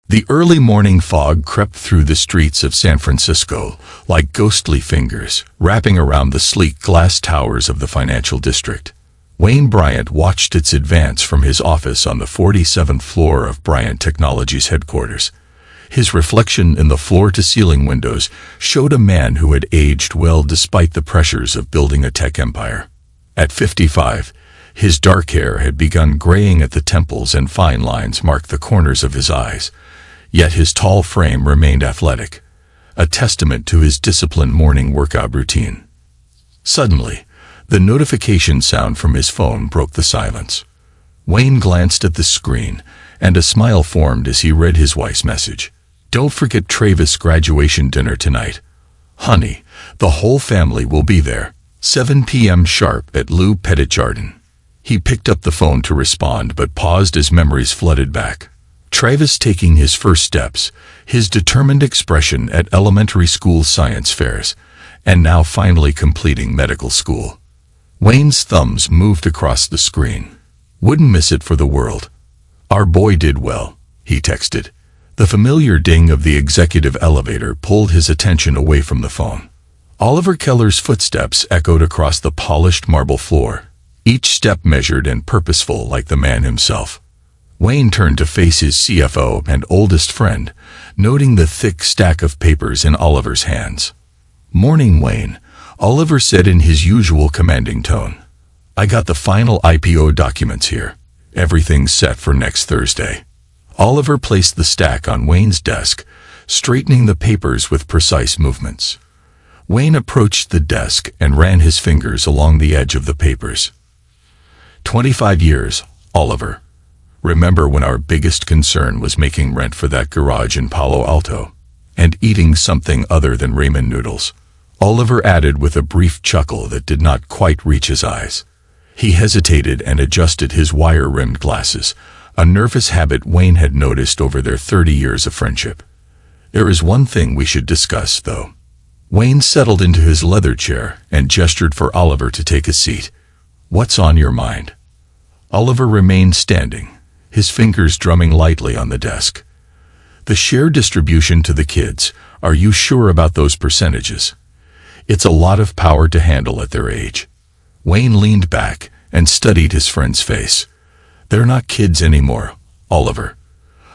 The early morning fog crept through the streets of San Francisco like ghostly fingers, wrapping around the sleek glass towers of the financial district. Wayne Bryant watched its advance from his office on the 47th floor of Bryant Technologies headquarters. His reflection in the floor-to-ceiling windows showed a man who had aged well despite the pressures of building a tech empire. At 55, his dark hair had begun graying at the temples and fine lines marked the corners of his eyes. Yet his tall frame remained athletic, a testament to his disciplined morning workout routine. Suddenly, the notification sound from his phone broke the silence. Wayne glanced at the screen, and a smile formed as he read his wife's message. "Don't forget Travis' graduation dinner tonight. Honey, the whole family will be there. 7 p.m. sharp at Lou Petit Jardin." He picked up the phone to respond but paused as memories flooded back. Travis taking his first steps, his determined expression at elementary school science fairs, and now finally completing medical school. Wayne's thumbs moved across the screen. "Wouldn't miss it for the world. Our boy did well," he texted. The familiar ding of the executive elevator pulled his attention away from the phone. Oliver Keller's footsteps echoed across the polished marble floor, each step measured and purposeful like the man himself. Wayne turned to face his CFO and oldest friend, noting the thick stack of papers in Oliver's hands. "Morning, Wayne," Oliver said in his usual commanding tone. "I got the final IPO documents here. Everything's set for next Thursday." Oliver placed the stack on Wayne's desk, straightening the papers with precise movements. Wayne approached the desk and ran his fingers along the edge of the papers. 25 years, Oliver. Remember when our biggest concern was making rent for that garage in Palo Alto? And eating something other than ramen noodles? Oliver added with a brief chuckle that did not quite reach his eyes. He hesitated and adjusted his wire-rimmed glasses, a nervous habit Wayne had noticed over their 30 years of friendship. "There is one thing we should discuss, though." Wayne settled into his leather chair and gestured for Oliver to take a seat. "What's on your mind?" Oliver remained standing, his fingers drumming lightly on the desk. "The share distribution to the kids. Are you sure about those percentages? It's a lot of power to handle at their age." Wayne leaned back and studied his friend's face. "They're not kids anymore, Oliver.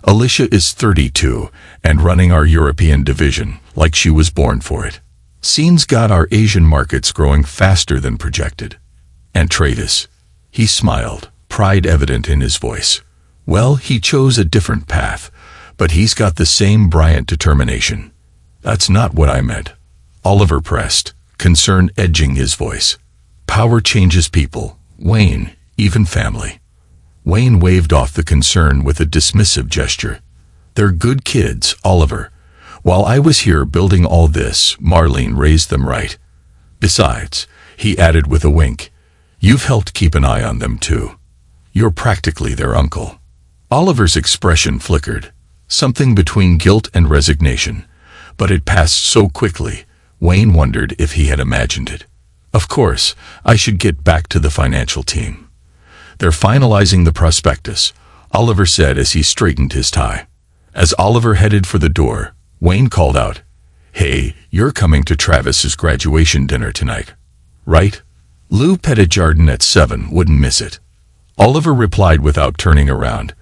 Alicia is 32 and running our European division like she was born for it. Scene's got our Asian markets growing faster than projected. And Travis?" He smiled, pride evident in his voice. "Well, he chose a different path, but he's got the same Bryant determination." "That's not what I meant," Oliver pressed, concern edging his voice. "Power changes people, Wayne, even family." Wayne waved off the concern with a dismissive gesture. "They're good kids, Oliver. While I was here building all this, Marlene raised them right. Besides," he added with a wink, "you've helped keep an eye on them too. You're practically their uncle." Oliver's expression flickered, something between guilt and resignation, but it passed so quickly, Wayne wondered if he had imagined it. "Of course, I should get back to the financial team. They're finalizing the prospectus," Oliver said as he straightened his tie. As Oliver headed for the door, Wayne called out, "Hey, you're coming to Travis's graduation dinner tonight, right? Lou Petit Jardin at 7, wouldn't miss it." Oliver replied without turning around,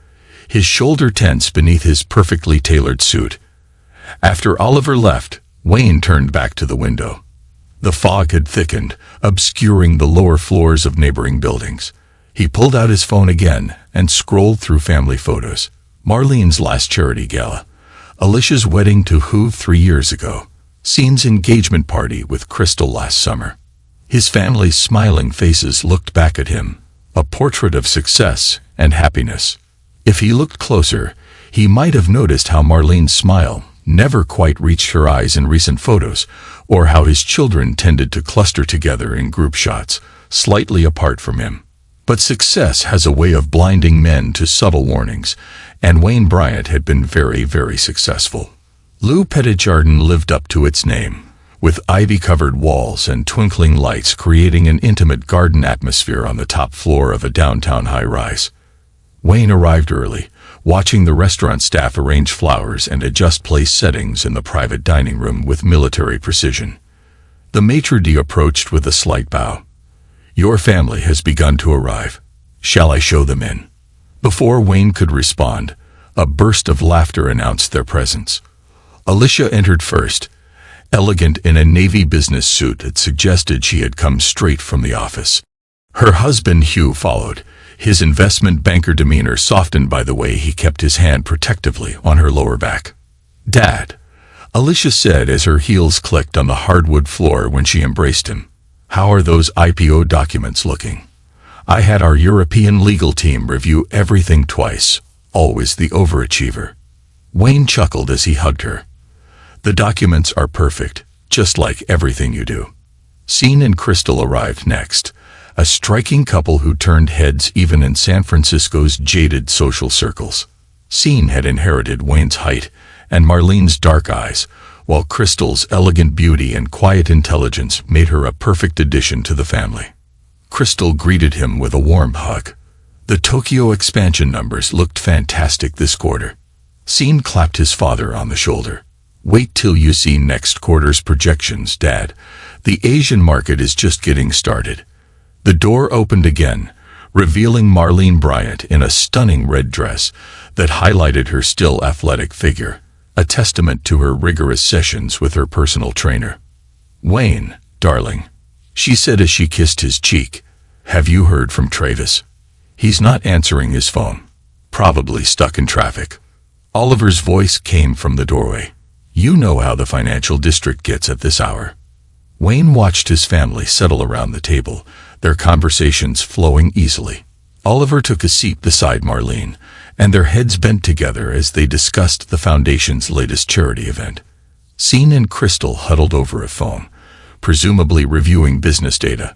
his shoulder tense beneath his perfectly tailored suit. After Oliver left, Wayne turned back to the window. The fog had thickened, obscuring the lower floors of neighboring buildings. He pulled out his phone again and scrolled through family photos. Marlene's last charity gala, Alicia's wedding to Hoove 3 years ago, Scene's engagement party with Crystal last summer. His family's smiling faces looked back at him, a portrait of success and happiness. If he looked closer, he might have noticed how Marlene's smile never quite reached her eyes in recent photos, or how his children tended to cluster together in group shots, slightly apart from him. But success has a way of blinding men to subtle warnings, and Wayne Bryant had been very, very successful. Lou Petit Jardin lived up to its name, with ivy-covered walls and twinkling lights creating an intimate garden atmosphere on the top floor of a downtown high-rise. Wayne arrived early, watching the restaurant staff arrange flowers and adjust place settings in the private dining room with military precision. The maitre d' approached with a slight bow. "Your family has begun to arrive. Shall I show them in?" Before Wayne could respond, a burst of laughter announced their presence. Alicia entered first, elegant in a navy business suit that suggested she had come straight from the office. Her husband Hugh followed, his investment banker demeanor softened by the way he kept his hand protectively on her lower back. "Dad," Alicia said as her heels clicked on the hardwood floor when she embraced him. "How are those IPO documents looking? I had our European legal team review everything twice, always the overachiever." Wayne chuckled as he hugged her. "The documents are perfect, just like everything you do." Scene and Crystal arrived next, a striking couple who turned heads even in San Francisco's jaded social circles. Scene had inherited Wayne's height and Marlene's dark eyes, while Crystal's elegant beauty and quiet intelligence made her a perfect addition to the family. Crystal greeted him with a warm hug. The Tokyo expansion numbers looked fantastic this quarter. Scene clapped his father on the shoulder. "Wait till you see next quarter's projections, Dad. The Asian market is just getting started." The door opened again, revealing Marlene Bryant in a stunning red dress that highlighted her still athletic figure, a testament to her rigorous sessions with her personal trainer. "Wayne, darling," she said as she kissed his cheek, "have you heard from Travis? He's not answering his phone. Probably stuck in traffic." Oliver's voice came from the doorway. "You know how the financial district gets at this hour." Wayne watched his family settle around the table, their conversations flowing easily. Oliver took a seat beside Marlene, and their heads bent together as they discussed the Foundation's latest charity event. Scene and Crystal huddled over a phone, presumably reviewing business data,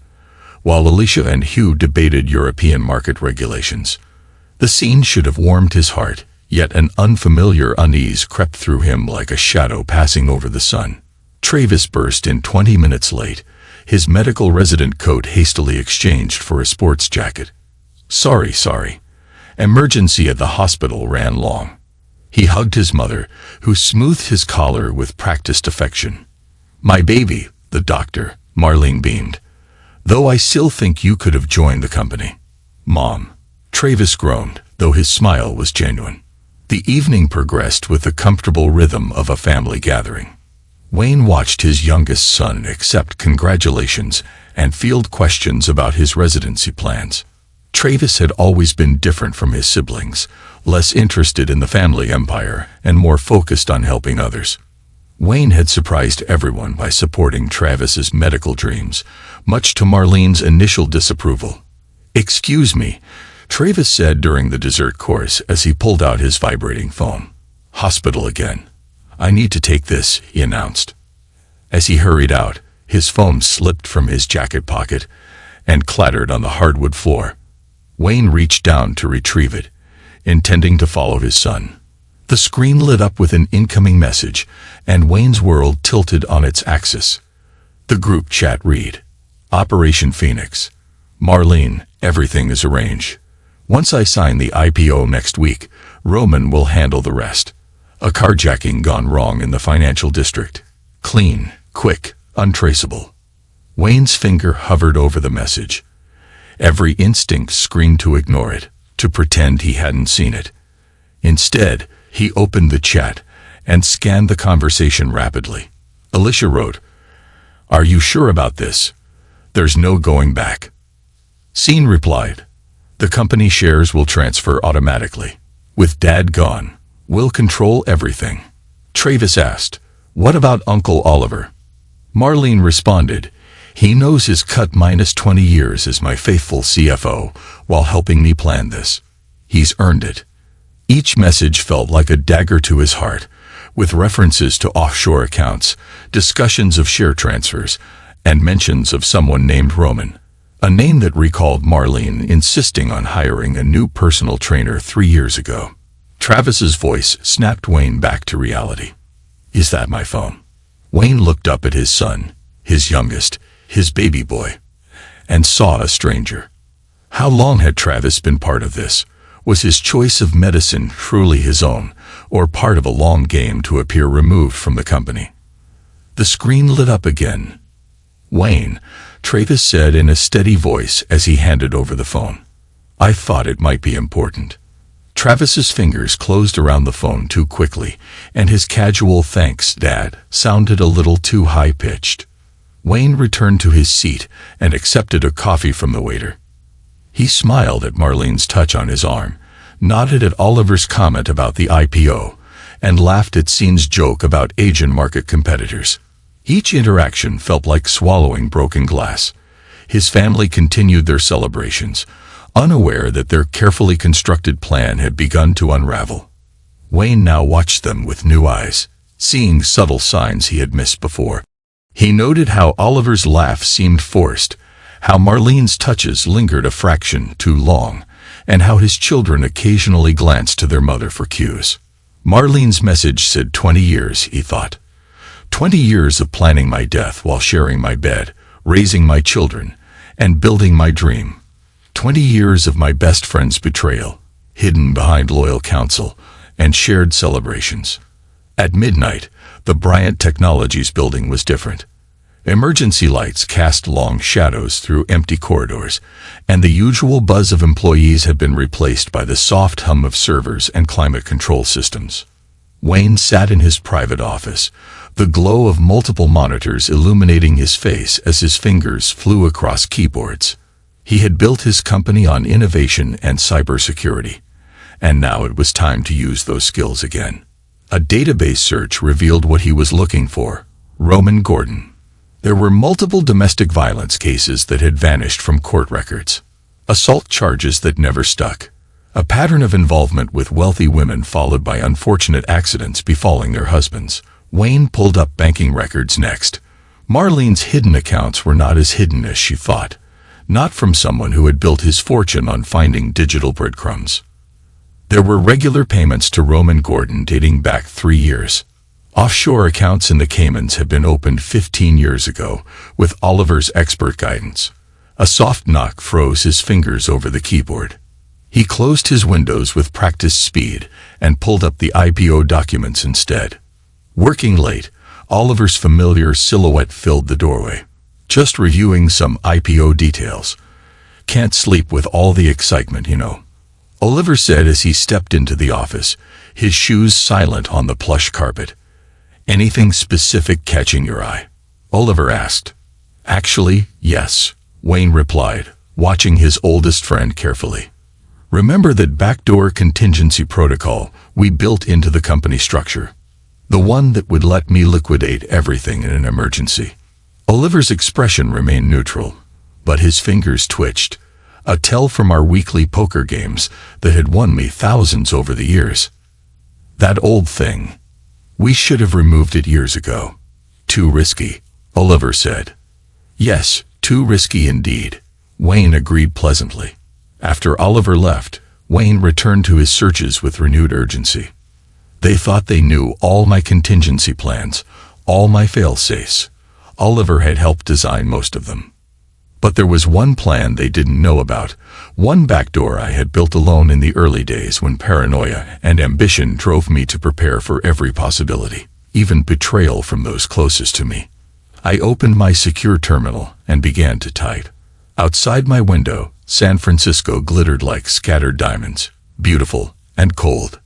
while Alicia and Hugh debated European market regulations. The scene should have warmed his heart, yet an unfamiliar unease crept through him like a shadow passing over the sun. Travis burst in 20 minutes late, his medical resident coat hastily exchanged for a sports jacket. Sorry. Emergency at the hospital ran long." He hugged his mother, who smoothed his collar with practiced affection. "My baby, the doctor," Marlene beamed. "Though I still think you could have joined the company." "Mom," Travis groaned, though his smile was genuine. The evening progressed with the comfortable rhythm of a family gathering. Wayne watched his youngest son accept congratulations and field questions about his residency plans. Travis had always been different from his siblings, less interested in the family empire and more focused on helping others. Wayne had surprised everyone by supporting Travis's medical dreams, much to Marlene's initial disapproval. "Excuse me," Travis said during the dessert course as he pulled out his vibrating phone. "Hospital again. I need to take this," he announced. As he hurried out, his phone slipped from his jacket pocket and clattered on the hardwood floor. Wayne reached down to retrieve it, intending to follow his son. The screen lit up with an incoming message, and Wayne's world tilted on its axis. The group chat read, "Operation Phoenix. Marlene, everything is arranged. Once I sign the IPO next week, Roman will handle the rest. A carjacking gone wrong in the financial district. Clean, quick, untraceable." Wayne's finger hovered over the message. Every instinct screamed to ignore it, to pretend he hadn't seen it. Instead, he opened the chat and scanned the conversation rapidly. Alicia wrote, "Are you sure about this? There's no going back." Scene replied, "The company shares will transfer automatically. With Dad gone, we'll control everything." Travis asked, "What about Uncle Oliver?" Marlene responded, "He knows his cut minus 20 years as my faithful CFO while helping me plan this. He's earned it." Each message felt like a dagger to his heart, with references to offshore accounts, discussions of share transfers, and mentions of someone named Roman, a name that recalled Marlene insisting on hiring a new personal trainer 3 years ago. Travis's voice snapped Wayne back to reality. "Is that my phone?" Wayne looked up at his son, his youngest, his baby boy, and saw a stranger. How long had Travis been part of this, Was his choice of medicine truly his own, or part of a long game to appear removed from the company? The screen lit up again. "Wayne," Travis said in a steady voice as he handed over the phone. "I thought it might be important." Travis's fingers closed around the phone too quickly, and his casual "thanks, Dad" sounded a little too high-pitched. Wayne returned to his seat and accepted a coffee from the waiter. He smiled at Marlene's touch on his arm, nodded at Oliver's comment about the IPO, and laughed at Scene's joke about Asian market competitors. Each interaction felt like swallowing broken glass. His family continued their celebrations, unaware that their carefully constructed plan had begun to unravel. Wayne now watched them with new eyes, seeing subtle signs he had missed before. He noted how Oliver's laugh seemed forced, how Marlene's touches lingered a fraction too long, and how his children occasionally glanced to their mother for cues. Marlene's message said 20 years, he thought. 20 years of planning my death while sharing my bed, raising my children, and building my dream. 20 years of my best friend's betrayal, hidden behind loyal counsel and shared celebrations. At midnight, the Bryant Technologies building was different. Emergency lights cast long shadows through empty corridors, and the usual buzz of employees had been replaced by the soft hum of servers and climate control systems. Wayne sat in his private office, the glow of multiple monitors illuminating his face as his fingers flew across keyboards. He had built his company on innovation and cybersecurity, and now it was time to use those skills again. A database search revealed what he was looking for: Roman Gordon. There were multiple domestic violence cases that had vanished from court records, assault charges that never stuck, a pattern of involvement with wealthy women followed by unfortunate accidents befalling their husbands. Wayne pulled up banking records next. Marlene's hidden accounts were not as hidden as she thought, not from someone who had built his fortune on finding digital breadcrumbs. There were regular payments to Roman Gordon dating back 3 years. Offshore accounts in the Caymans had been opened 15 years ago, with Oliver's expert guidance. A soft knock froze his fingers over the keyboard. He closed his windows with practiced speed and pulled up the IPO documents instead. Working late, Oliver's familiar silhouette filled the doorway. "Just reviewing some IPO details. Can't sleep with all the excitement, you know," Oliver said as he stepped into the office, his shoes silent on the plush carpet. "Anything specific catching your eye?" Oliver asked. "Actually, yes," Wayne replied, watching his oldest friend carefully. "Remember that backdoor contingency protocol we built into the company structure? The one that would let me liquidate everything in an emergency?" Oliver's expression remained neutral, but his fingers twitched, a tell from our weekly poker games that had won me thousands over the years. "That old thing. We should have removed it years ago. Too risky," Oliver said. "Yes, too risky indeed," Wayne agreed pleasantly. After Oliver left, Wayne returned to his searches with renewed urgency. They thought they knew all my contingency plans, all my fail-safes. Oliver had helped design most of them. But there was one plan they didn't know about, one backdoor I had built alone in the early days when paranoia and ambition drove me to prepare for every possibility, even betrayal from those closest to me. I opened my secure terminal and began to type. Outside my window, San Francisco glittered like scattered diamonds, beautiful and cold.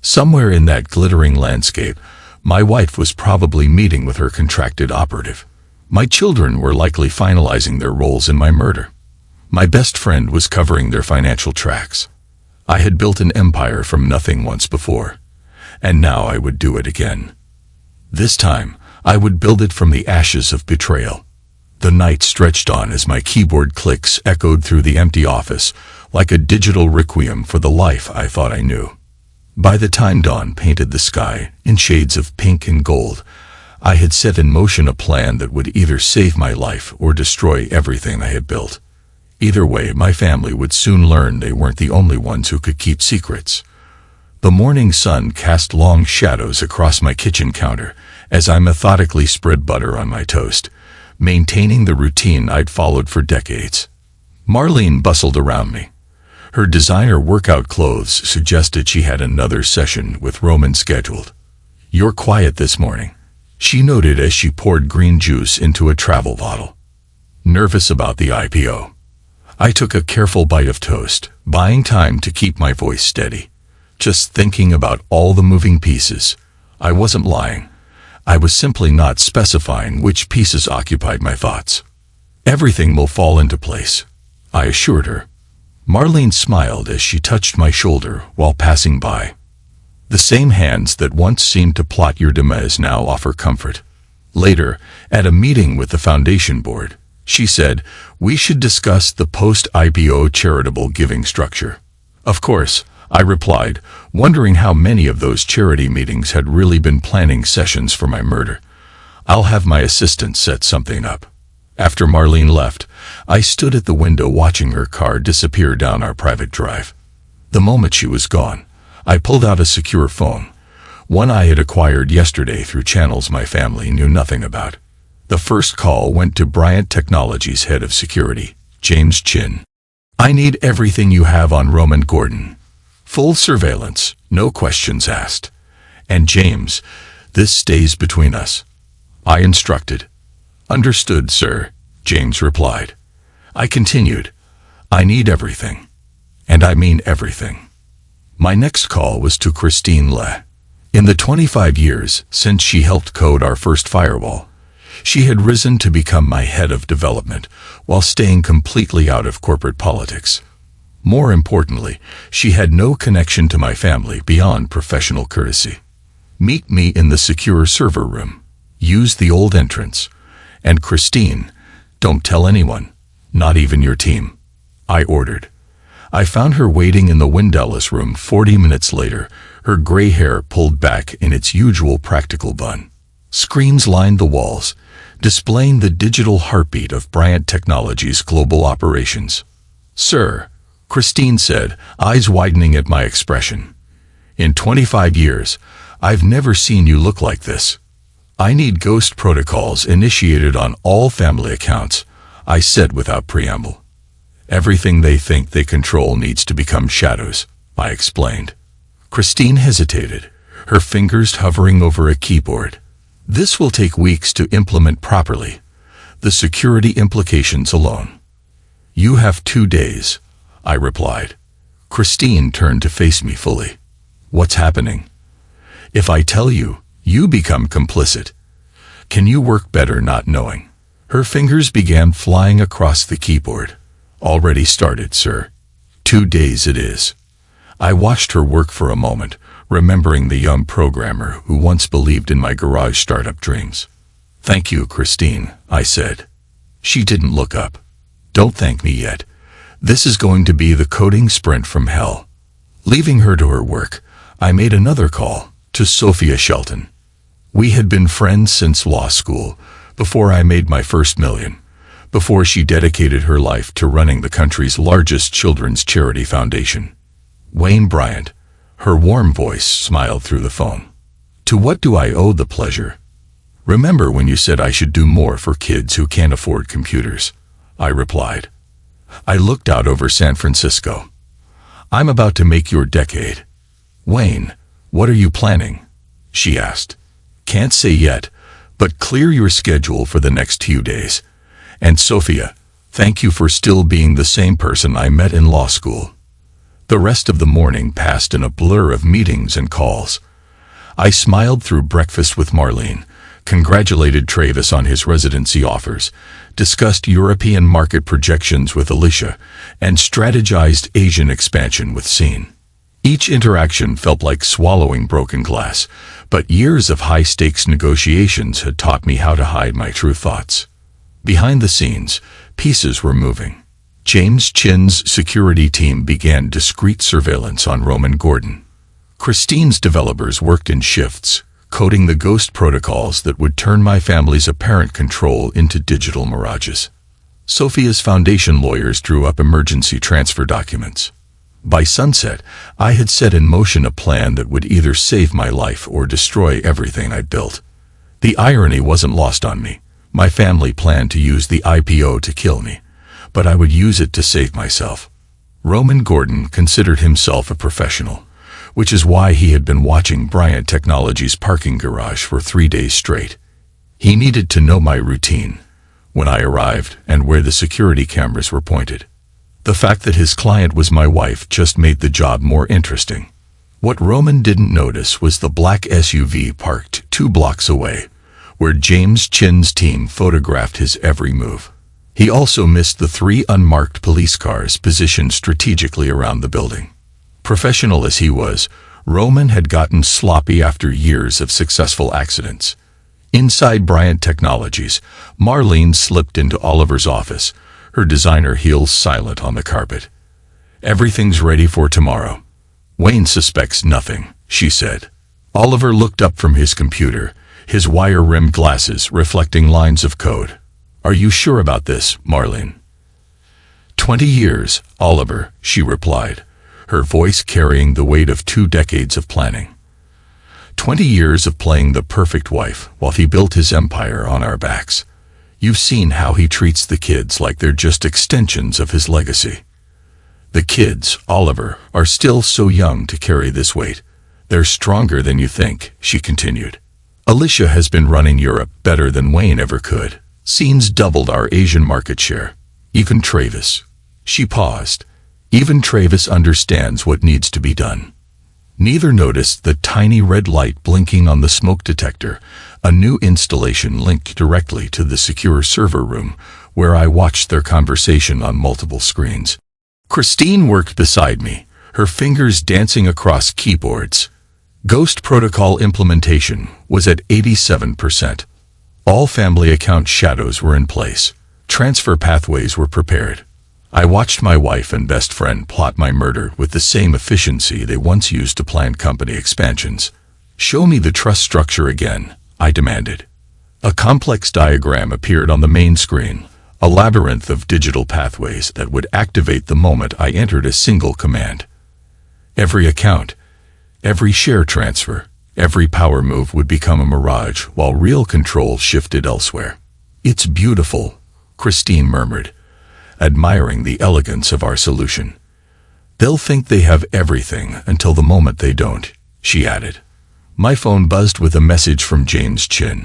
Somewhere in that glittering landscape, my wife was probably meeting with her contracted operative. My children were likely finalizing their roles in my murder. My best friend was covering their financial tracks. I had built an empire from nothing once before, and now I would do it again. This time, I would build it from the ashes of betrayal. The night stretched on as my keyboard clicks echoed through the empty office, like a digital requiem for the life I thought I knew. By the time dawn painted the sky in shades of pink and gold, I had set in motion a plan that would either save my life or destroy everything I had built. Either way, my family would soon learn they weren't the only ones who could keep secrets. The morning sun cast long shadows across my kitchen counter as I methodically spread butter on my toast, maintaining the routine I'd followed for decades. Marlene bustled around me. Her designer workout clothes suggested she had another session with Roman scheduled. "You're quiet this morning," she noted as she poured green juice into a travel bottle. "Nervous about the IPO." I took a careful bite of toast, buying time to keep my voice steady. Just thinking about all the moving pieces. I wasn't lying. I was simply not specifying which pieces occupied my thoughts. "Everything will fall into place," I assured her. Marlene smiled as she touched my shoulder while passing by. The same hands that once seemed to plot your demise now offer comfort. Later, at a meeting with the foundation board, she said, "We should discuss the post-IPO charitable giving structure." Of course, I replied, wondering how many of those charity meetings had really been planning sessions for my murder. "I'll have my assistant set something up." After Marlene left, I stood at the window watching her car disappear down our private drive. The moment she was gone, I pulled out a secure phone, one I had acquired yesterday through channels my family knew nothing about. The first call went to Bryant Technologies' head of security, James Chin. "I need everything you have on Roman Gordon. Full surveillance, no questions asked. And James, this stays between us," I instructed. "Understood, sir," James replied. I continued, "I need everything. And I mean everything." My next call was to Christine Le. In the 25 years since she helped code our first firewall, she had risen to become my head of development while staying completely out of corporate politics. More importantly, she had no connection to my family beyond professional courtesy. "Meet me in the secure server room. Use the old entrance. And Christine, don't tell anyone, not even your team," I ordered. I found her waiting in the windowless room 40 minutes later, her gray hair pulled back in its usual practical bun. Screens lined the walls, displaying the digital heartbeat of Bryant Technologies' global operations. "Sir," Christine said, eyes widening at my expression. "In 25 years, I've never seen you look like this. I need ghost protocols initiated on all family accounts," I said without preamble. "Everything they think they control needs to become shadows," I explained. Christine hesitated, her fingers hovering over a keyboard. "This will take weeks to implement properly. The security implications alone." "You have 2 days," I replied. Christine turned to face me fully. "What's happening?" "If I tell you, you become complicit. Can you work better not knowing?" Her fingers began flying across the keyboard. "Already started, sir. 2 days it is." I watched her work for a moment, remembering the young programmer who once believed in my garage startup dreams. "Thank you, Christine," I said. She didn't look up. "Don't thank me yet. This is going to be the coding sprint from hell." Leaving her to her work, I made another call to Sophia Shelton. We had been friends since law school, before I made my first million, before she dedicated her life to running the country's largest children's charity foundation. "Wayne Bryant," her warm voice smiled through the phone. "To what do I owe the pleasure?" "Remember when you said I should do more for kids who can't afford computers?" I replied. I looked out over San Francisco. "I'm about to make your decade." "Wayne, what are you planning?" she asked. "Can't say yet, but clear your schedule for the next few days. And Sophia, thank you for still being the same person I met in law school." The rest of the morning passed in a blur of meetings and calls. I smiled through breakfast with Marlene, congratulated Travis on his residency offers, discussed European market projections with Alicia, and strategized Asian expansion with Scene. Each interaction felt like swallowing broken glass, but years of high-stakes negotiations had taught me how to hide my true thoughts. Behind the scenes, pieces were moving. James Chin's security team began discreet surveillance on Roman Gordon. Christine's developers worked in shifts, coding the ghost protocols that would turn my family's apparent control into digital mirages. Sophia's foundation lawyers drew up emergency transfer documents. By sunset, I had set in motion a plan that would either save my life or destroy everything I'd built. The irony wasn't lost on me. My family planned to use the IPO to kill me, but I would use it to save myself. Roman Gordon considered himself a professional, which is why he had been watching Bryant Technologies' parking garage for 3 days straight. He needed to know my routine, when I arrived, and where the security cameras were pointed. The fact that his client was my wife just made the job more interesting. What Roman didn't notice was the black SUV parked 2 blocks away, where James Chin's team photographed his every move. He also missed the 3 unmarked police cars positioned strategically around the building. Professional as he was, Roman had gotten sloppy after years of successful accidents. Inside Bryant Technologies, Marlene slipped into Oliver's office, her designer heels silent on the carpet. "Everything's ready for tomorrow." "Wayne suspects nothing," she said. Oliver looked up from his computer, his wire-rimmed glasses reflecting lines of code. "Are you sure about this, Marlene?" 20 years, Oliver, she replied, her voice carrying the weight of 2 decades of planning. 20 years of playing the perfect wife while he built his empire on our backs. You've seen how he treats the kids like they're just extensions of his legacy. The kids, Oliver, are still so young to carry this weight. They're stronger than you think, she continued. Alicia has been running Europe better than Wayne ever could. Scenes doubled our Asian market share. Even Travis. She paused. Even Travis understands what needs to be done. Neither noticed the tiny red light blinking on the smoke detector, a new installation linked directly to the secure server room, where I watched their conversation on multiple screens. Christine worked beside me, her fingers dancing across keyboards. Ghost Protocol implementation was at 87%. All family account shadows were in place. Transfer pathways were prepared. I watched my wife and best friend plot my murder with the same efficiency they once used to plan company expansions. "Show me the trust structure again," I demanded. A complex diagram appeared on the main screen, a labyrinth of digital pathways that would activate the moment I entered a single command. Every account, every share transfer, every power move would become a mirage while real control shifted elsewhere. "It's beautiful," Christine murmured, admiring the elegance of our solution. "They'll think they have everything until the moment they don't," she added. My phone buzzed with a message from James Chin.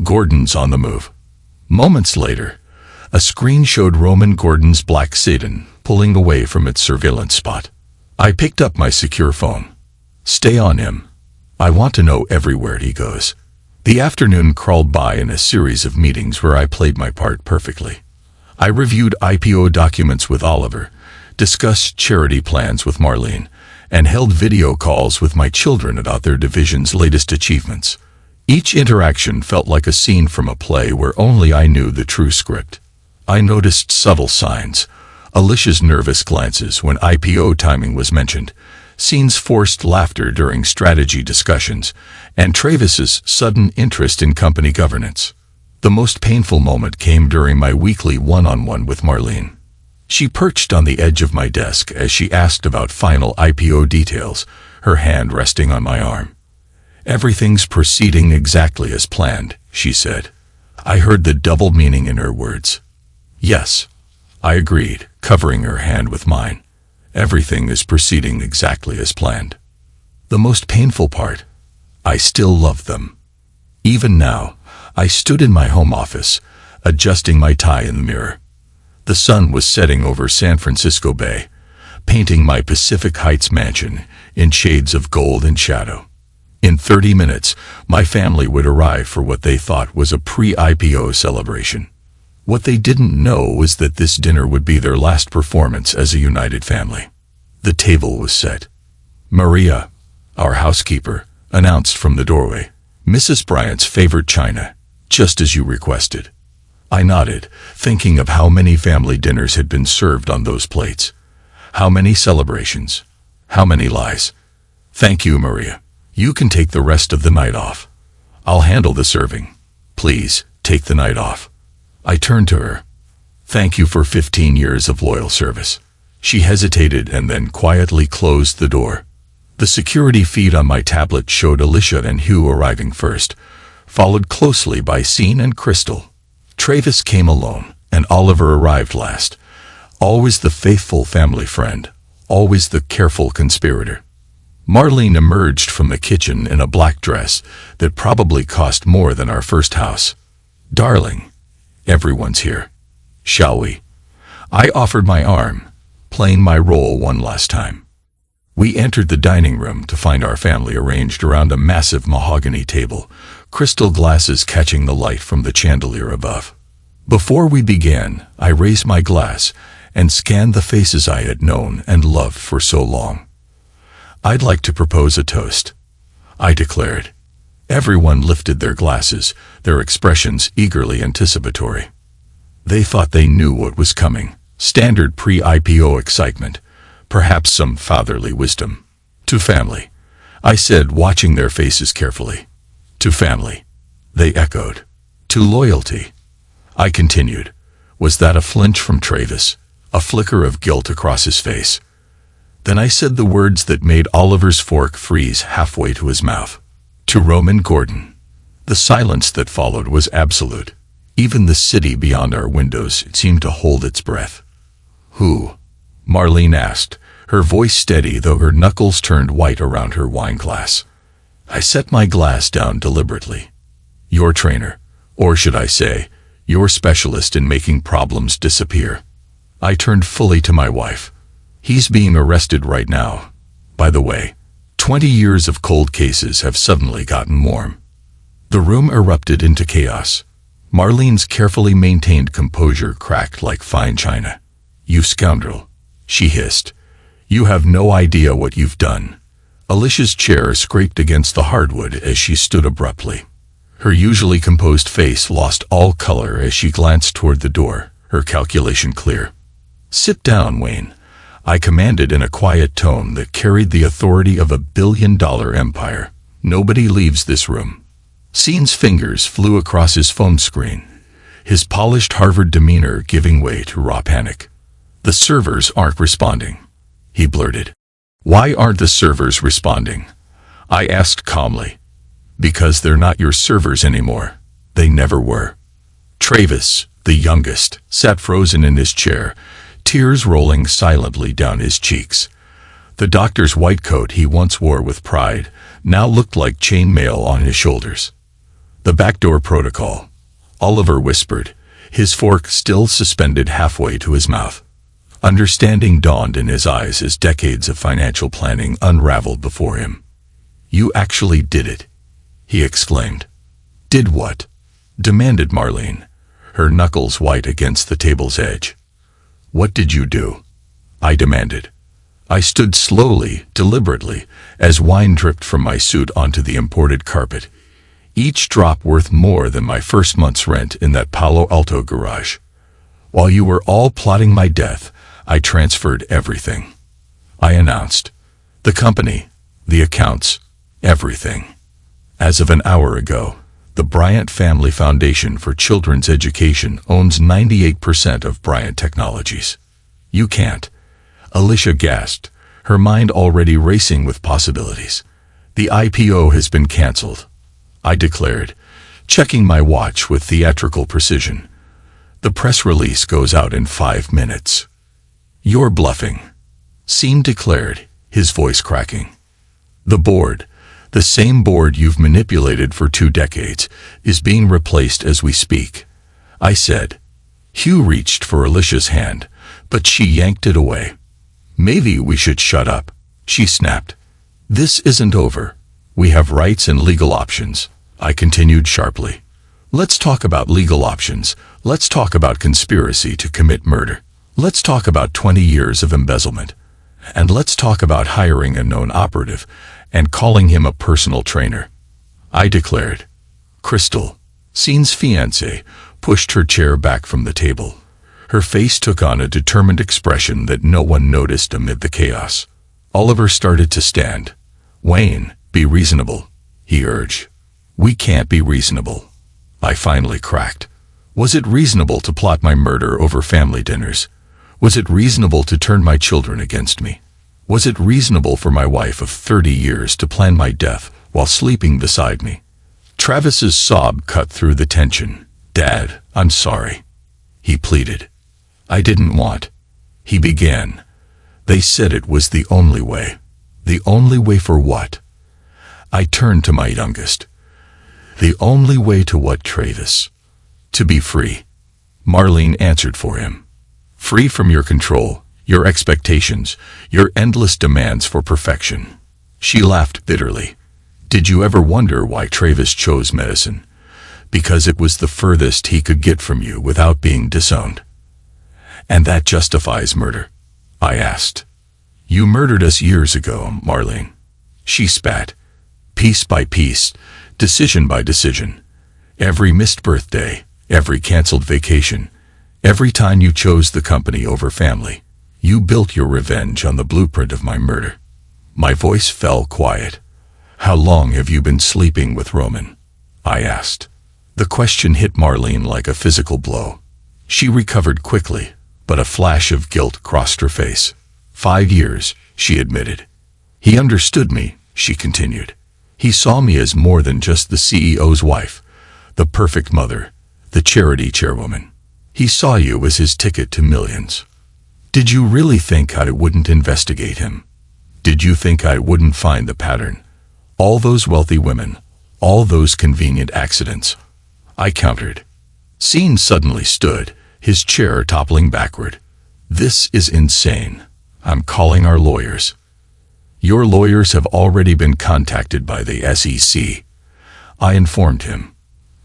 "Gordon's on the move." Moments later, a screen showed Roman Gordon's black sedan pulling away from its surveillance spot. I picked up my secure phone. "Stay on him. I want to know everywhere he goes." The afternoon crawled by in a series of meetings where I played my part perfectly. I reviewed IPO documents with Oliver, discussed charity plans with Marlene, and held video calls with my children about their division's latest achievements. Each interaction felt like a scene from a play where only I knew the true script. I noticed subtle signs: Alicia's nervous glances when IPO timing was mentioned, Scene's forced laughter during strategy discussions, and Travis's sudden interest in company governance. The most painful moment came during my weekly one-on-one with Marlene. She perched on the edge of my desk as she asked about final IPO details, her hand resting on my arm. "Everything's proceeding exactly as planned," she said. I heard the double meaning in her words. "Yes," I agreed, covering her hand with mine. "Everything is proceeding exactly as planned." The most painful part: I still love them. Even now, I stood in my home office, adjusting my tie in the mirror. The sun was setting over San Francisco Bay, painting my Pacific Heights mansion in shades of gold and shadow. In 30 minutes, my family would arrive for what they thought was a pre-IPO celebration. What they didn't know was that this dinner would be their last performance as a united family. The table was set. Maria, our housekeeper, announced from the doorway, "Mrs. Bryant's favorite china, just as you requested." I nodded, thinking of how many family dinners had been served on those plates. How many celebrations. How many lies. "Thank you, Maria. You can take the rest of the night off. I'll handle the serving. Please, take the night off." I turned to her. "Thank you for 15 years of loyal service." She hesitated and then quietly closed the door. The security feed on my tablet showed Alicia and Hugh arriving first, followed closely by Scene and Crystal. Travis came alone, and Oliver arrived last. Always the faithful family friend, always the careful conspirator. Marlene emerged from the kitchen in a black dress that probably cost more than our first house. "Darling, everyone's here. Shall we?" I offered my arm, playing my role one last time. We entered the dining room to find our family arranged around a massive mahogany table, crystal glasses catching the light from the chandelier above. Before we began, I raised my glass and scanned the faces I had known and loved for so long. "I'd like to propose a toast," I declared. Everyone lifted their glasses, their expressions eagerly anticipatory. They thought they knew what was coming. Standard pre-IPO excitement, perhaps some fatherly wisdom. "To family," I said, watching their faces carefully. "To family," they echoed. "To loyalty," I continued. Was that a flinch from Travis, a flicker of guilt across his face? Then I said the words that made Oliver's fork freeze halfway to his mouth. "To Roman Gordon." The silence that followed was absolute. Even the city beyond our windows seemed to hold its breath. "Who?" Marlene asked, her voice steady though her knuckles turned white around her wine glass. I set my glass down deliberately. "Your trainer, or should I say, your specialist in making problems disappear." I turned fully to my wife. "He's being arrested right now. By the way, 20 years of cold cases have suddenly gotten warm." The room erupted into chaos. Marlene's carefully maintained composure cracked like fine china. "You scoundrel," she hissed. "You have no idea what you've done." Alicia's chair scraped against the hardwood as she stood abruptly. Her usually composed face lost all color as she glanced toward the door, her calculation clear. "Sit down, Wayne," I commanded in a quiet tone that carried the authority of a billion-dollar empire. "Nobody leaves this room." Scene's fingers flew across his phone screen, his polished Harvard demeanor giving way to raw panic. "The servers aren't responding," he blurted. "Why aren't the servers responding?" I asked calmly. "Because they're not your servers anymore. They never were." Travis, the youngest, sat frozen in his chair, tears rolling silently down his cheeks. The doctor's white coat he once wore with pride now looked like chainmail on his shoulders. "The backdoor protocol," Oliver whispered, his fork still suspended halfway to his mouth. Understanding dawned in his eyes as decades of financial planning unraveled before him. "You actually did it," he exclaimed. "Did what?" demanded Marlene, her knuckles white against the table's edge. "What did you do?" I demanded. I stood slowly, deliberately, as wine dripped from my suit onto the imported carpet, each drop worth more than my first month's rent in that Palo Alto garage. "While you were all plotting my death, I transferred everything," I announced. "The company, the accounts, everything. As of an hour ago, the Bryant Family Foundation for Children's Education owns 98% of Bryant Technologies." "You can't," Alicia gasped, her mind already racing with possibilities. "The IPO has been canceled," I declared, checking my watch with theatrical precision. "The press release goes out in 5 minutes." "You're bluffing," Seam declared, his voice cracking. "The board, the same board you've manipulated for 2 decades, is being replaced as we speak," I said. Hugh reached for Alicia's hand, but she yanked it away. "Maybe we should shut up," she snapped. "This isn't over. We have rights and legal options," I continued sharply. "Let's talk about legal options. Let's talk about conspiracy to commit murder. Let's talk about 20 years of embezzlement. And let's talk about hiring a known operative and calling him a personal trainer," I declared. Crystal, Scene's fiancée, pushed her chair back from the table. Her face took on a determined expression that no one noticed amid the chaos. Oliver started to stand. "Wayne, be reasonable," he urged. "We can't be reasonable," I finally cracked. Was it reasonable to plot my murder over family dinners? Was it reasonable to turn my children against me? Was it reasonable for my wife of 30 years to plan my death while sleeping beside me? Travis's sob cut through the tension. "Dad, I'm sorry," he pleaded. "I didn't want," he began. They said it was the only way. The only way for what? I turned to my youngest. The only way to what, Travis? To be free. Marlene answered for him. Free from your control, your expectations, your endless demands for perfection. She laughed bitterly. Did you ever wonder why Travis chose medicine? Because it was the furthest he could get from you without being disowned. And that justifies murder? I asked. You murdered us years ago, Marlene. She spat. Piece by piece, decision by decision. Every missed birthday, every canceled vacation, every time you chose the company over family, you built your revenge on the blueprint of my murder. My voice fell quiet. How long have you been sleeping with Roman? I asked. The question hit Marlene like a physical blow. She recovered quickly, but a flash of guilt crossed her face. 5 years, she admitted. He understood me, she continued. He saw me as more than just the CEO's wife, the perfect mother, the charity chairwoman. He saw you as his ticket to millions. Did you really think I wouldn't investigate him? Did you think I wouldn't find the pattern? All those wealthy women, all those convenient accidents. I countered. Scene suddenly stood, his chair toppling backward. This is insane. I'm calling our lawyers. Your lawyers have already been contacted by the SEC. I informed him.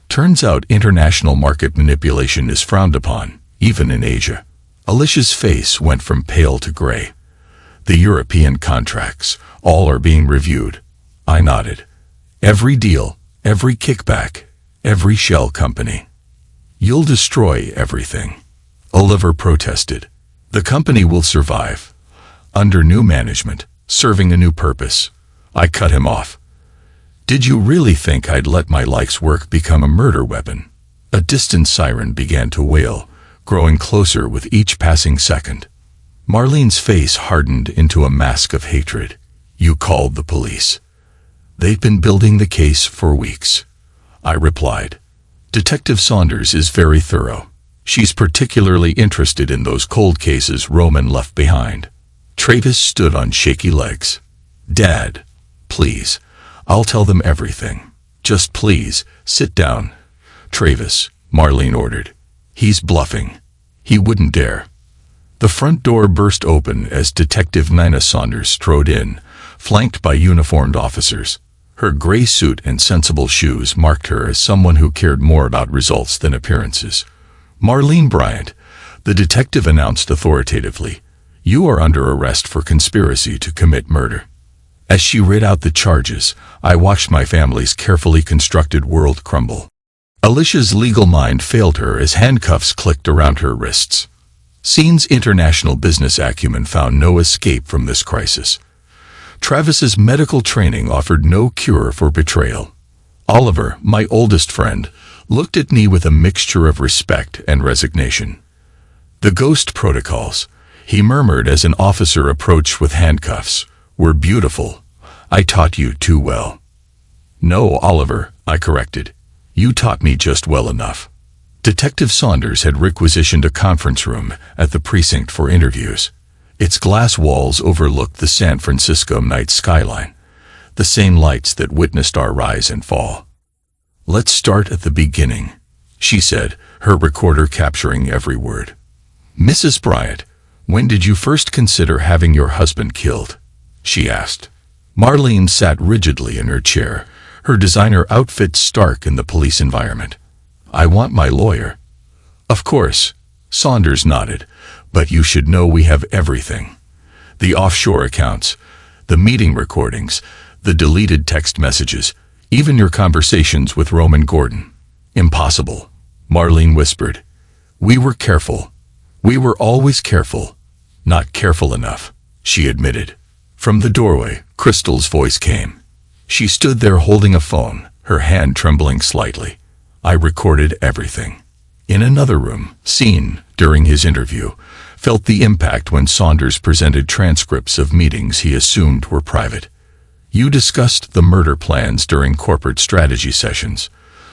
Turns out international market manipulation is frowned upon, even in Asia. Alicia's face went from pale to gray. The European contracts, all are being reviewed. I nodded. Every deal, every kickback, every shell company. You'll destroy everything. Oliver protested. The company will survive. Under new management, serving a new purpose. I cut him off. Did you really think I'd let my life's work become a murder weapon? A distant siren began to wail, growing closer with each passing second. Marlene's face hardened into a mask of hatred. You called the police. They've been building the case for weeks. I replied. Detective Saunders is very thorough. She's particularly interested in those cold cases Roman left behind. Travis stood on shaky legs. Dad, please, I'll tell them everything. Just please, sit down. Travis, Marlene ordered. He's bluffing. He wouldn't dare. The front door burst open as Detective Nina Saunders strode in, flanked by uniformed officers. Her gray suit and sensible shoes marked her as someone who cared more about results than appearances. Marlene Bryant, the detective announced authoritatively, you are under arrest for conspiracy to commit murder. As she read out the charges, I watched my family's carefully constructed world crumble. Alicia's legal mind failed her as handcuffs clicked around her wrists. Scene's international business acumen found no escape from this crisis. Travis's medical training offered no cure for betrayal. Oliver, my oldest friend, looked at me with a mixture of respect and resignation. The ghost protocols, he murmured as an officer approached with handcuffs, were beautiful. I taught you too well. No, Oliver, I corrected. You taught me just well enough. Detective Saunders had requisitioned a conference room at the precinct for interviews. Its glass walls overlooked the San Francisco night skyline, the same lights that witnessed our rise and fall. Let's start at the beginning, she said, her recorder capturing every word. Mrs. Bryant, when did you first consider having your husband killed? She asked. Marlene sat rigidly in her chair, her designer outfit stark in the police environment. I want my lawyer. Of course, Saunders nodded, but you should know we have everything. The offshore accounts, the meeting recordings, the deleted text messages, even your conversations with Roman Gordon. Impossible, Marlene whispered. We were careful. We were always careful. Not careful enough, she admitted. From the doorway, Crystal's voice came. She stood there holding a phone, her hand trembling slightly. I recorded everything. In another room, Scene, during his interview, felt the impact when Saunders presented transcripts of meetings he assumed were private. You discussed the murder plans during corporate strategy sessions,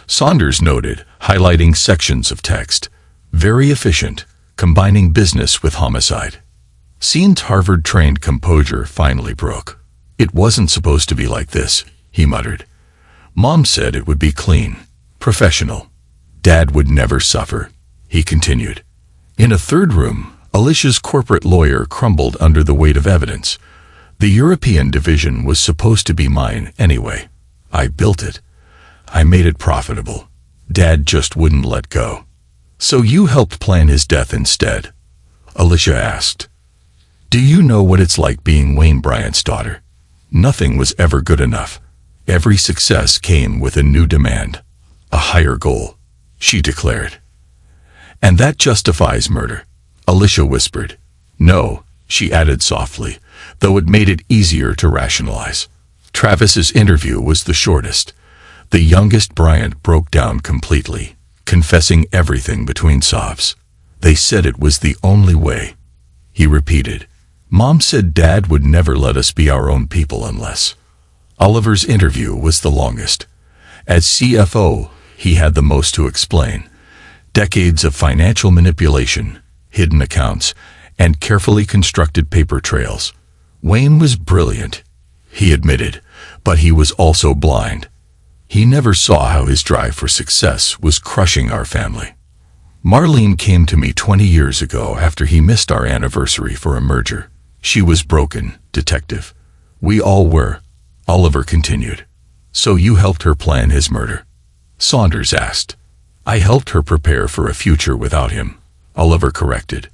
Saunders noted, highlighting sections of text. Very efficient, combining business with homicide. Scene's Harvard-trained composure finally broke. "It wasn't supposed to be like this," he muttered. "Mom said it would be clean, professional. Dad would never suffer," he continued. In a third room, Alicia's corporate lawyer crumbled under the weight of evidence. The European division was supposed to be mine anyway. I built it. I made it profitable. Dad just wouldn't let go. "So you helped plan his death instead?" Alicia asked. "Do you know what it's like being Wayne Bryant's daughter? Nothing was ever good enough. Every success came with a new demand, a higher goal," she declared. "And that justifies murder," Alicia whispered. "No," she added softly, though it made it easier to rationalize. Travis's interview was the shortest. The youngest Bryant broke down completely, confessing everything between sobs. "They said it was the only way," he repeated. "Mom said Dad would never let us be our own people unless." Oliver's interview was the longest. As CFO, he had the most to explain. Decades of financial manipulation, hidden accounts, and carefully constructed paper trails. Wayne was brilliant, he admitted, but he was also blind. He never saw how his drive for success was crushing our family. Marlene came to me 20 years ago after he missed our anniversary for a merger. She was broken, detective. We all were, Oliver continued. "So you helped her plan his murder?" Saunders asked. "I helped her prepare for a future without him," Oliver corrected.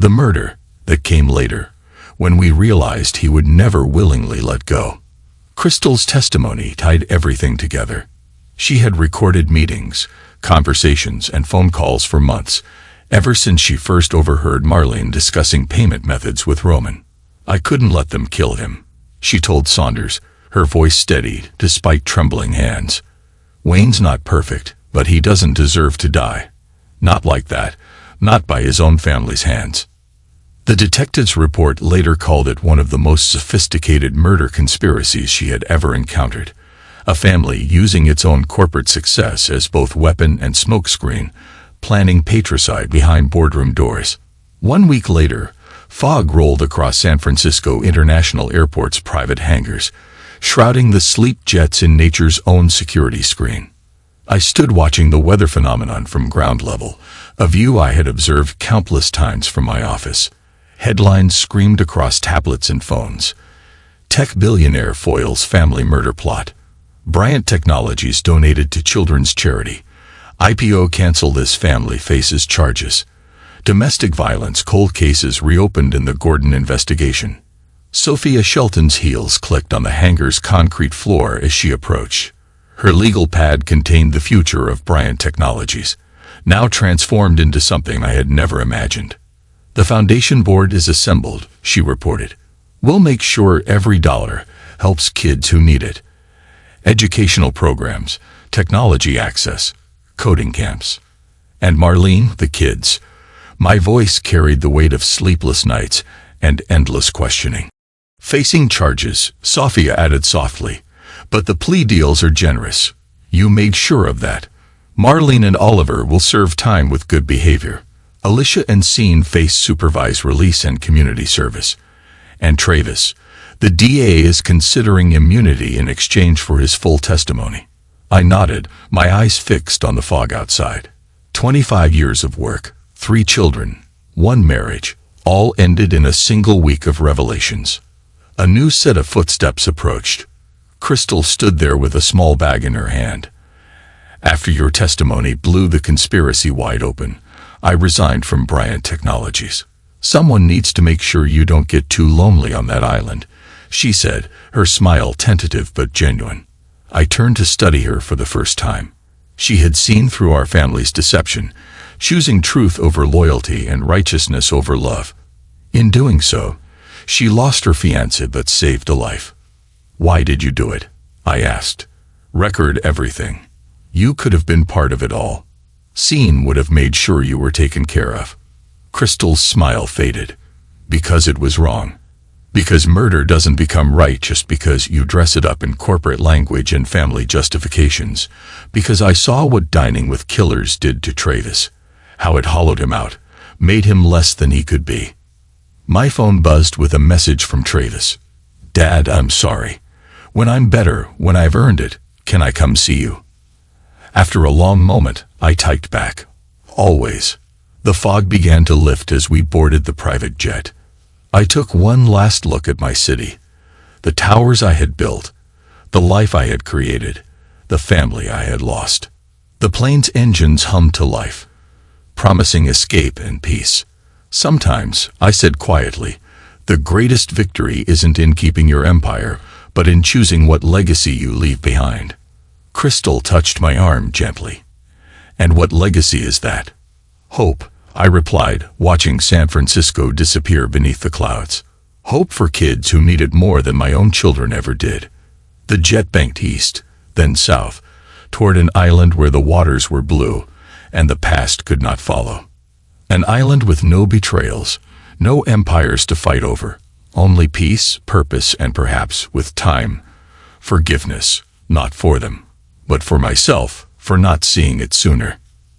"The murder, that came later, when we realized he would never willingly let go." Crystal's testimony tied everything together. She had recorded meetings, conversations, and phone calls for months, ever since she first overheard Marlene discussing payment methods with Roman. "I couldn't let them kill him," she told Saunders, her voice steadied despite trembling hands. "Wayne's not perfect, but he doesn't deserve to die. Not like that, not by his own family's hands." The detective's report later called it one of the most sophisticated murder conspiracies she had ever encountered. A family using its own corporate success as both weapon and smokescreen, planning patricide behind boardroom doors. 1 week later, fog rolled across San Francisco International Airport's private hangars, shrouding the sleek jets in nature's own security screen. I stood watching the weather phenomenon from ground level, a view I had observed countless times from my office. Headlines screamed across tablets and phones. Tech billionaire foils family murder plot. Bryant Technologies donated to children's charity. IPO canceled as family faces charges. Domestic violence cold cases reopened in the Gordon investigation. Sophia Shelton's heels clicked on the hangar's concrete floor as she approached. Her legal pad contained the future of Bryant Technologies, now transformed into something I had never imagined. "The foundation board is assembled," she reported. "We'll make sure every dollar helps kids who need it. Educational programs, technology access, coding camps. And Marlene, the kids." My voice carried the weight of sleepless nights and endless questioning. "Facing charges," Sophia added softly, "but the plea deals are generous. You made sure of that. Marlene and Oliver will serve time with good behavior. Alicia and Scene face supervised release and community service. And Travis, the DA is considering immunity in exchange for his full testimony." I nodded, my eyes fixed on the fog outside. 25 years of work, 3 children, 1 marriage, all ended in a single week of revelations. A new set of footsteps approached. Crystal stood there with a small bag in her hand. "After your testimony blew the conspiracy wide open, I resigned from Bryant Technologies. Someone needs to make sure you don't get too lonely on that island," she said, her smile tentative but genuine. I turned to study her for the first time. She had seen through our family's deception, choosing truth over loyalty and righteousness over love. In doing so, she lost her fiancé but saved a life. "Why did you do it?" I asked. "Record everything. You could have been part of it all. Scene would have made sure you were taken care of." Crystal's smile faded. "Because it was wrong. Because murder doesn't become right just because you dress it up in corporate language and family justifications. Because I saw what dining with killers did to Travis. How it hollowed him out, made him less than he could be." My phone buzzed with a message from Travis. "Dad, I'm sorry. When I'm better, when I've earned it, can I come see you?" After a long moment, I typed back, "Always." The fog began to lift as we boarded the private jet. I took one last look at my city, the towers I had built, the life I had created, the family I had lost. The plane's engines hummed to life, promising escape and peace. "Sometimes," I said quietly, "the greatest victory isn't in keeping your empire, but in choosing what legacy you leave behind." Crystal touched my arm gently. "And what legacy is that?" "Hope," I replied, watching San Francisco disappear beneath the clouds. "Hope for kids who need it more than my own children ever did." The jet banked east, then south, toward an island where the waters were blue, and the past could not follow. An island with no betrayals, no empires to fight over, only peace, purpose, and perhaps, with time, forgiveness, not for them, but for myself, for not seeing it sooner.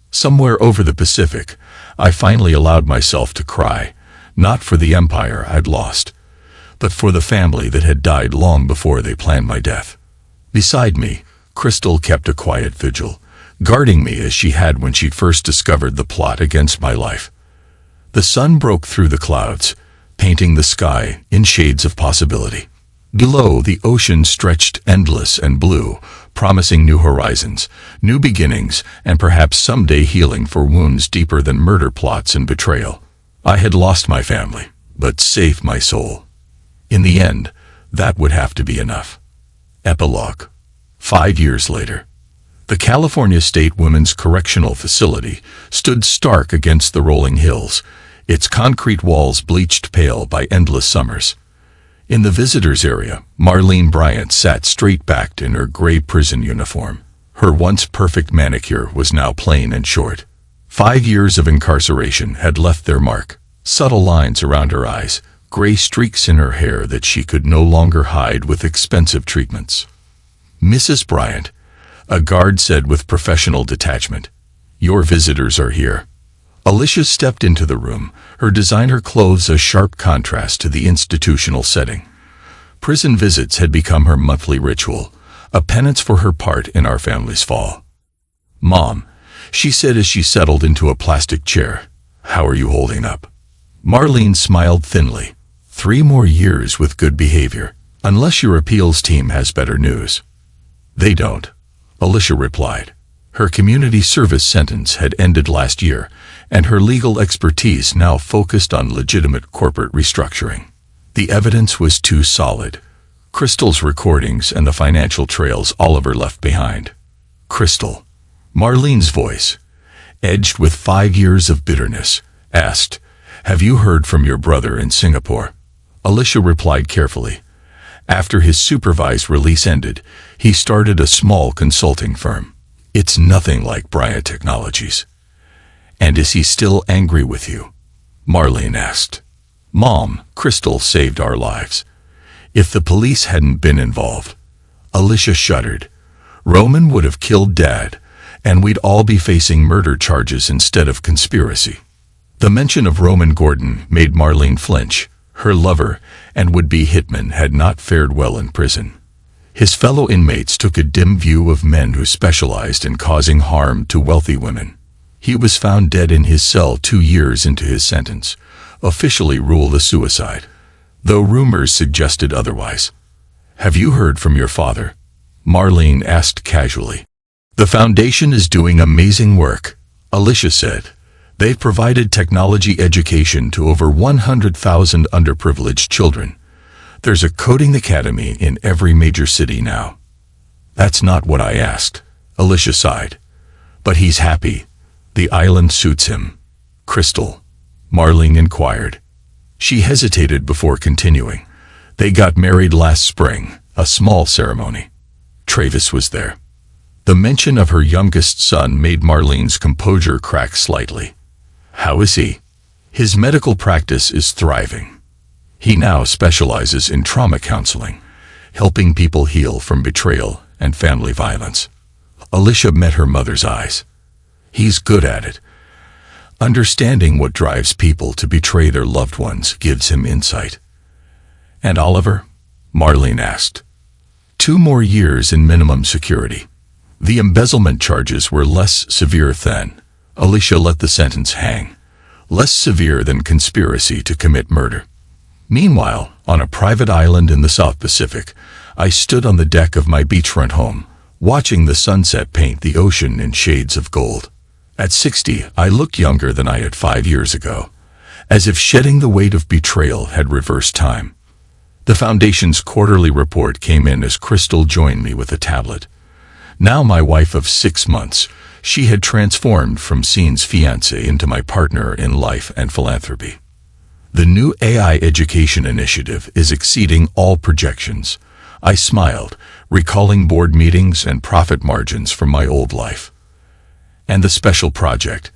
Somewhere over the Pacific, I finally allowed myself to cry, not for the empire I'd lost, but for the family that had died long before they planned my death. Beside me, Crystal kept a quiet vigil, guarding me as she had when she'd first discovered the plot against my life. The sun broke through the clouds, painting the sky in shades of possibility. Below, the ocean stretched endless and blue, promising new horizons, new beginnings, and perhaps someday healing for wounds deeper than murder plots and betrayal. I had lost my family, but saved my soul. In the end, that would have to be enough. Epilogue. 5 years later. The California State Women's Correctional Facility stood stark against the rolling hills, its concrete walls bleached pale by endless summers. In the visitors' area, Marlene Bryant sat straight-backed in her gray prison uniform. Her once perfect manicure was now plain and short. 5 years of incarceration had left their mark, subtle lines around her eyes, gray streaks in her hair that she could no longer hide with expensive treatments. "Mrs. Bryant," a guard said with professional detachment, "your visitors are here." Alicia stepped into the room, her designer clothes a sharp contrast to the institutional setting. Prison visits had become her monthly ritual, a penance for her part in our family's fall. "Mom," she said as she settled into a plastic chair, "how are you holding up?" Marlene smiled thinly. 3 more years with good behavior, unless your appeals team has better news." "They don't," Alicia replied. Her community service sentence had ended last year, and her legal expertise now focused on legitimate corporate restructuring. The evidence was too solid. Crystal's recordings and the financial trails Oliver left behind. "Crystal," Marlene's voice, edged with 5 years of bitterness, asked, "have you heard from your brother in Singapore?" Alicia replied carefully. After his supervised release ended, he started a small consulting firm. "It's nothing like Bryant Technologies." "And is he still angry with you?" Marlene asked. "Mom, Crystal saved our lives. If the police hadn't been involved," Alicia shuddered, "Roman would have killed Dad, and we'd all be facing murder charges instead of conspiracy." The mention of Roman Gordon made Marlene flinch. Her lover and would-be hitman had not fared well in prison. His fellow inmates took a dim view of men who specialized in causing harm to wealthy women. He was found dead in his cell 2 years into his sentence, officially ruled a suicide, though rumors suggested otherwise. "Have you heard from your father?" Marlene asked casually. "The foundation is doing amazing work," Alicia said. "They've provided technology education to over 100,000 underprivileged children. There's a coding academy in every major city now." "That's not what I asked," Alicia sighed. "But he's happy. The island suits him." "Crystal?" Marlene inquired. She hesitated before continuing. "They got married last spring, a small ceremony. Travis was there." The mention of her youngest son made Marlene's composure crack slightly. "How is he?" "His medical practice is thriving. He now specializes in trauma counseling, helping people heal from betrayal and family violence." Alicia met her mother's eyes. "He's good at it. Understanding what drives people to betray their loved ones gives him insight. And Oliver? Marlene asked. 2 more years in minimum security. The embezzlement charges were less severe than, Alicia let the sentence hang, less severe than conspiracy to commit murder. Meanwhile, on a private island in the South Pacific, I stood on the deck of my beachfront home, watching the sunset paint the ocean in shades of gold. At 60, I looked younger than I had 5 years ago, as if shedding the weight of betrayal had reversed time. The Foundation's quarterly report came in as Crystal joined me with a tablet. Now my wife of 6 months, she had transformed from Scene's fiancé into my partner in life and philanthropy. The new AI education initiative is exceeding all projections. I smiled, recalling board meetings and profit margins from my old life. And the special project,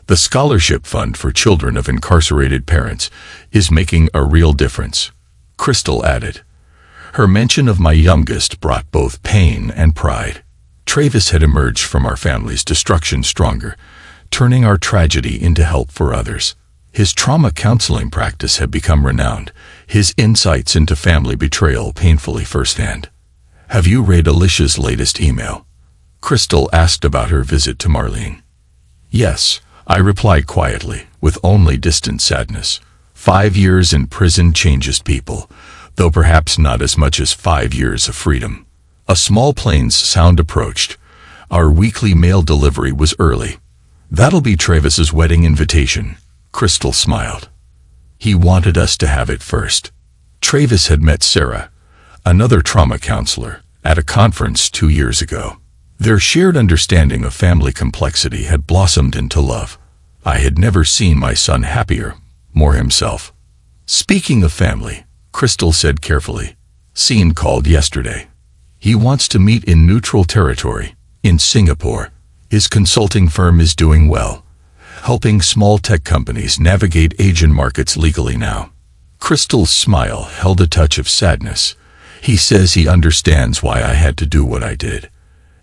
the scholarship fund for children of incarcerated parents, is making a real difference, Crystal added. Her mention of my youngest brought both pain and pride. Travis had emerged from our family's destruction stronger, turning our tragedy into help for others. His trauma counseling practice had become renowned, his insights into family betrayal painfully firsthand. Have you read Alicia's latest email? Crystal asked about her visit to Marlene. Yes, I replied quietly, with only distant sadness. 5 years in prison changes people, though perhaps not as much as 5 years of freedom. A small plane's sound approached. Our weekly mail delivery was early. That'll be Travis's wedding invitation, Crystal smiled. He wanted us to have it first. Travis had met Sarah, another trauma counselor, at a conference 2 years ago. Their shared understanding of family complexity had blossomed into love. I had never seen my son happier, more himself. Speaking of family, Crystal said carefully, Scene called yesterday. He wants to meet in neutral territory, in Singapore. His consulting firm is doing well, helping small tech companies navigate Asian markets legally now. Crystal's smile held a touch of sadness. He says he understands why I had to do what I did.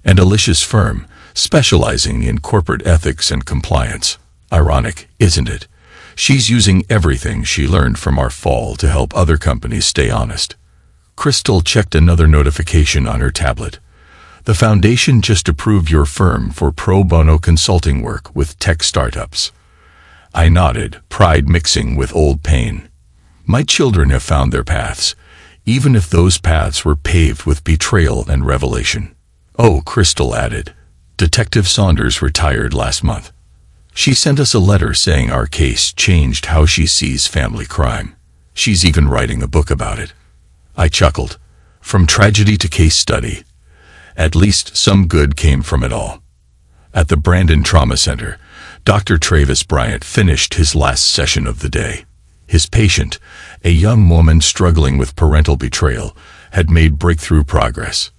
And Alicia's firm, specializing in corporate ethics and compliance. Ironic, isn't it? She's using everything she learned from our fall to help other companies stay honest. Crystal checked another notification on her tablet. The Foundation just approved your firm for pro bono consulting work with tech startups. I nodded, pride mixing with old pain. My children have found their paths, even if those paths were paved with betrayal and revelation. Oh, Crystal added, Detective Saunders retired last month. She sent us a letter saying our case changed how she sees family crime. She's even writing a book about it. I chuckled. From tragedy to case study. At least some good came from it all. At the Brandon Trauma Center, Dr. Travis Bryant finished his last session of the day. His patient, a young woman struggling with parental betrayal, had made breakthrough progress.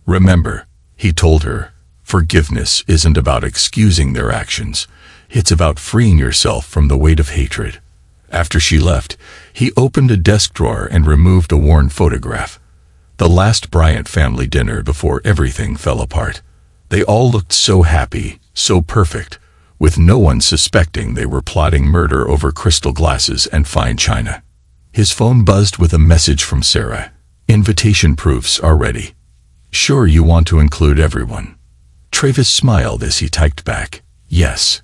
Remember, he told her, forgiveness isn't about excusing their actions. It's about freeing yourself from the weight of hatred. After she left, he opened a desk drawer and removed a worn photograph. The last Bryant family dinner before everything fell apart. They all looked so happy, so perfect, with no one suspecting they were plotting murder over crystal glasses and fine china. His phone buzzed with a message from Sarah. Invitation proofs are ready. Sure you want to include everyone? Travis smiled as he typed back, yes.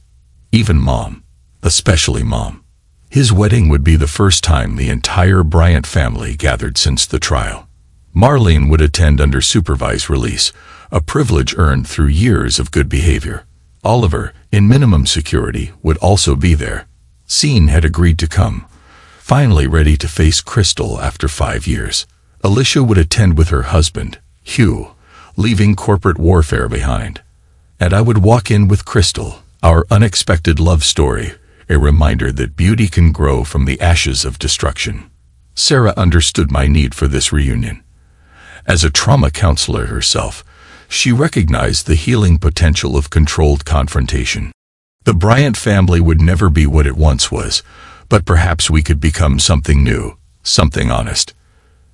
Even Mom. Especially Mom. His wedding would be the first time the entire Bryant family gathered since the trial. Marlene would attend under supervised release, a privilege earned through years of good behavior. Oliver, in minimum security, would also be there. Scene had agreed to come, finally ready to face Crystal after 5 years. Alicia would attend with her husband, Hugh, leaving corporate warfare behind. And I would walk in with Crystal, our unexpected love story, a reminder that beauty can grow from the ashes of destruction. Sarah understood my need for this reunion. As a trauma counselor herself, she recognized the healing potential of controlled confrontation. The Bryant family would never be what it once was, but perhaps we could become something new, something honest.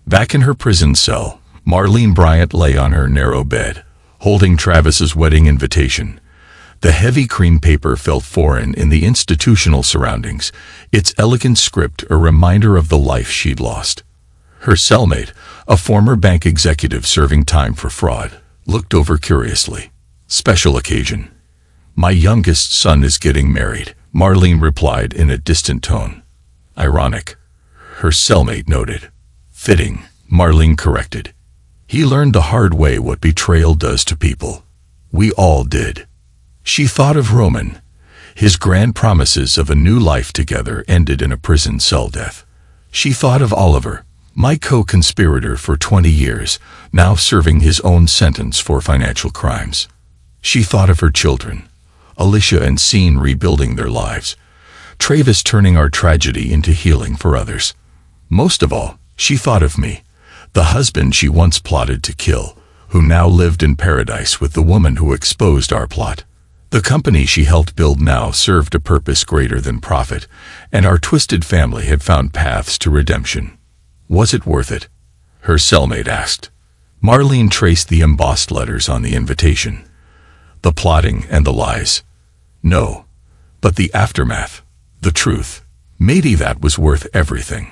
Back in her prison cell, Marlene Bryant lay on her narrow bed, holding Travis's wedding invitation. The heavy cream paper felt foreign in the institutional surroundings, its elegant script a reminder of the life she'd lost. Her cellmate, a former bank executive serving time for fraud, looked over curiously. Special occasion. My youngest son is getting married, Marlene replied in a distant tone. Ironic. Her cellmate noted. Fitting, Marlene corrected. He learned the hard way what betrayal does to people. We all did. She thought of Roman. His grand promises of a new life together ended in a prison cell death. She thought of Oliver, my co-conspirator for 20 years, now serving his own sentence for financial crimes. She thought of her children, Alicia and Sean rebuilding their lives, Travis turning our tragedy into healing for others. Most of all, she thought of me, the husband she once plotted to kill, who now lived in paradise with the woman who exposed our plot. The company she helped build now served a purpose greater than profit, and our twisted family had found paths to redemption. Was it worth it? Her cellmate asked. Marlene traced the embossed letters on the invitation. The plotting and the lies. No. But the aftermath. The truth. Maybe that was worth everything.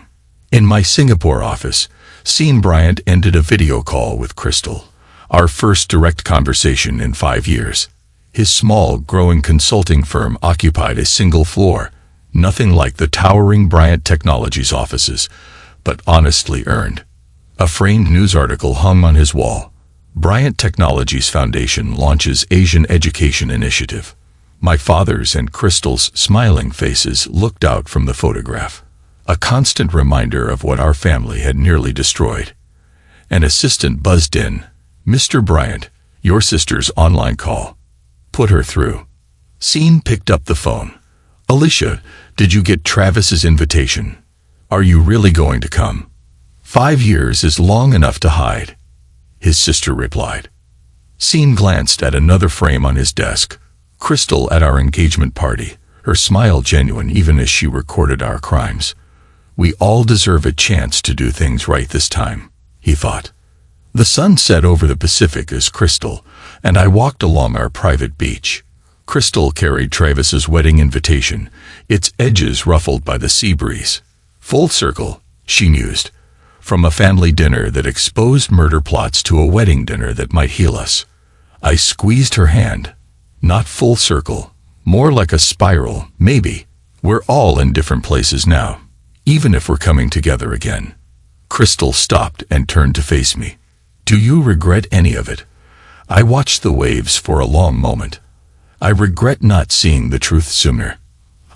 In my Singapore office, Sean Bryant ended a video call with Crystal, our first direct conversation in 5 years. His small, growing consulting firm occupied a single floor, nothing like the towering Bryant Technologies offices, but honestly earned. A framed news article hung on his wall. Bryant Technologies Foundation launches Asian Education Initiative. My father's and Crystal's smiling faces looked out from the photograph, a constant reminder of what our family had nearly destroyed. An assistant buzzed in. Mr. Bryant, your sister's online call. Put her through. Sean picked up the phone. Alicia, did you get Travis's invitation? Are you really going to come? 5 years is long enough to hide, his sister replied. Sean glanced at another frame on his desk. Crystal at our engagement party, her smile genuine even as she recorded our crimes. We all deserve a chance to do things right this time, he thought. The sun set over the Pacific as Crystal and I walked along our private beach. Crystal carried Travis's wedding invitation, its edges ruffled by the sea breeze. Full circle, she mused, from a family dinner that exposed murder plots to a wedding dinner that might heal us. I squeezed her hand. Not full circle, more like a spiral, maybe. We're all in different places now, even if we're coming together again. Crystal stopped and turned to face me. Do you regret any of it? I watched the waves for a long moment. I regret not seeing the truth sooner.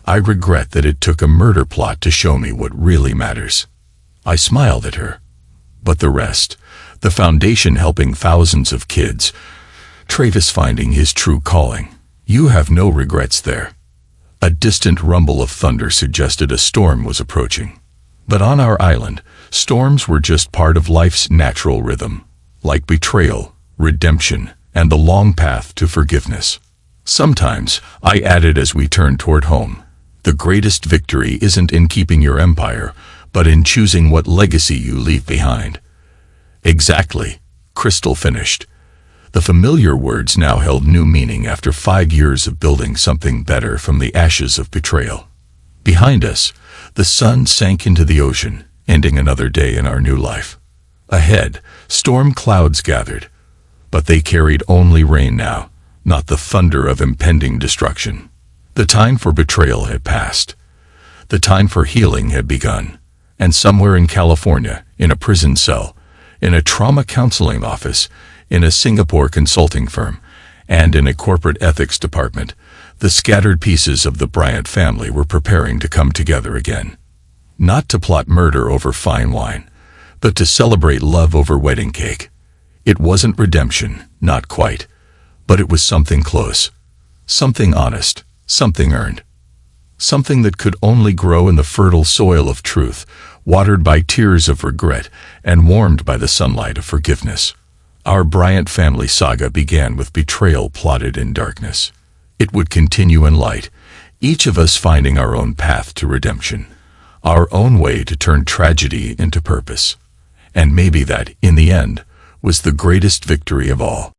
I regret that it took a murder plot to show me what really matters. I smiled at her. But the rest, the foundation helping thousands of kids, Travis finding his true calling, you have no regrets there. A distant rumble of thunder suggested a storm was approaching. But on our island, storms were just part of life's natural rhythm, like betrayal, redemption, and the long path to forgiveness. Sometimes, I added as we turned toward home, the greatest victory isn't in keeping your empire, but in choosing what legacy you leave behind. Exactly, Crystal finished. The familiar words now held new meaning after 5 years of building something better from the ashes of betrayal. Behind us, the sun sank into the ocean, ending another day in our new life. Ahead, storm clouds gathered, but they carried only rain now, not the thunder of impending destruction. The time for betrayal had passed. The time for healing had begun, and somewhere in California, in a prison cell, in a trauma counseling office, in a Singapore consulting firm, and in a corporate ethics department, the scattered pieces of the Bryant family were preparing to come together again. Not to plot murder over fine wine, but to celebrate love over wedding cake. It wasn't redemption, not quite, but it was something close, something honest, something earned, something that could only grow in the fertile soil of truth, watered by tears of regret and warmed by the sunlight of forgiveness. Our Bryant family saga began with betrayal plotted in darkness. It would continue in light, each of us finding our own path to redemption, our own way to turn tragedy into purpose. And maybe that, in the end, was the greatest victory of all.